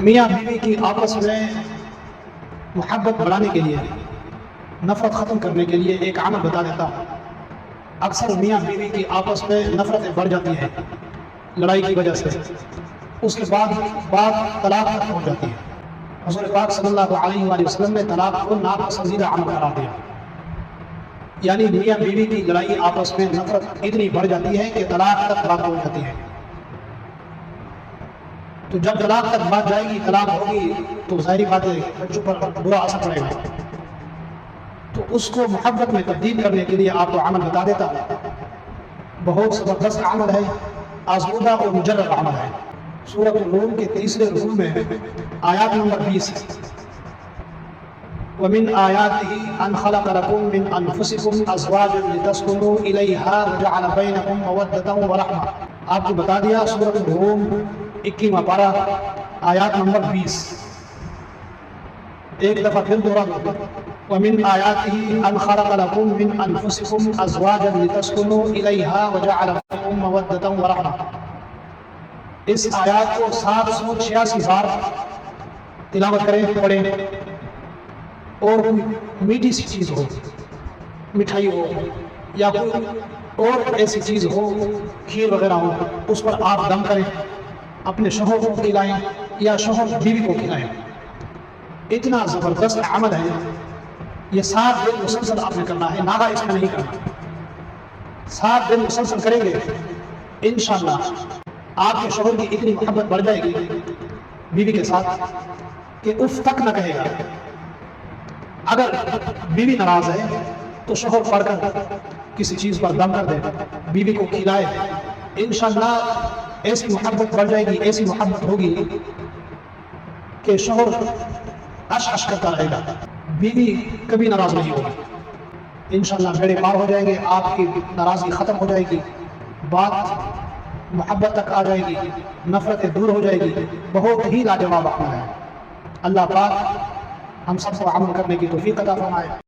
میاں بیوی کی آپس میں محبت بڑھانے کے لیے، نفرت ختم کرنے کے لیے ایک عمل بتا دیتا ہوں۔ اکثر میاں بیوی کی آپس میں نفرتیں بڑھ جاتی ہیں لڑائی کی وجہ سے، اس کے بعد بات طلاق تک پہنچ جاتی ہے۔ حضور پاک صلی اللہ علیہ وآلہ وسلم نے طلاق کو ناپسندیدہ عمل قرار دیا، یعنی میاں بیوی کی لڑائی آپس میں نفرت اتنی بڑھ جاتی ہے کہ طلاق تک بات پہنچ جاتی ہے۔ تو جب طلاق تک بات جائے گی، طلاق ہوگی، تو ظاہری بات ہے بچوں پر برا اثر پڑے گا۔ تو اس کو محبت میں تبدیل کرنے کے لیے آپ کو عمل بتا دیتا ہوں۔ بہت زبردست عمل ہے، آزمودہ اور مجرب عمل ہے۔ سورۃ الروم کے تیسرے رکوع میں آیات نمبر 20 ہے۔ وَمِنْ آيَاتِهِ أَنْ خَلَقَ لَكُم مِّنْ أَنفُسِكُمْ أَزْوَاجًا لِتَسْكُنُوا إِلَيْهَا وَجَعَلَ بَيْنَكُم مَّوَدَّةً وَرَحْمَةً۔ آپ کو بتا دیا سورۃ الروم 21واں پارہ آیات نمبر 20۔ ایک دفعہ پھر دوہرا دو۔ وَمِنْ آيَاتِهِ أَنْ خَلَقَ لَكُم مِّنْ أَنفُسِكُمْ أَزْوَاجًا لِتَسْكُنُوا إِلَيْهَا وَجَعَلَ بَيْنَكُم مَّوَدَّةً وَرَحْمَةً۔ اس آیات کو 786 بار تلاوت کریں، پڑھیں، اور کوئی میٹھی سی چیز ہو، مٹھائی ہو یا کوئی اور ایسی چیز ہو، کھیر وغیرہ ہو، اس پر آپ دم کریں، اپنے شوہر کو کھلائیں یا شوہر بیوی کو کھلائیں۔ اتنا زبردست عمل ہے، یہ 7 دن مسلسل آپ نے کرنا ہے، ناغا اس میں نہیں کرنا۔ 7 دن مسلسل کریں گے، انشاءاللہ آپ کے شوہر کی اتنی محبت بڑھ جائے گی بیوی کے ساتھ کہ اف تک نہ کہے گا۔ اگر بیوی ناراض ہے تو شوہر پڑھ کر کسی چیز پر دم کر دے، بیوی کو کھلائے، انشاءاللہ ایسی محبت بڑھ جائے گی، ایسی محبت ہوگی کہ شوہر عش عش کرتا رہے گا، بیوی کبھی ناراض نہیں ہوگی۔ انشاءاللہ بیڑے پار ہو جائیں گے، آپ کی ناراضگی ختم ہو جائے گی، بات محبت تک آ جائے گی، نفرتیں دور ہو جائے گی۔ بہت ہی لاجواب عمل ہے۔ اللہ پاک ہم سب کو عمل کرنے کی توفیق عطا فرمائے۔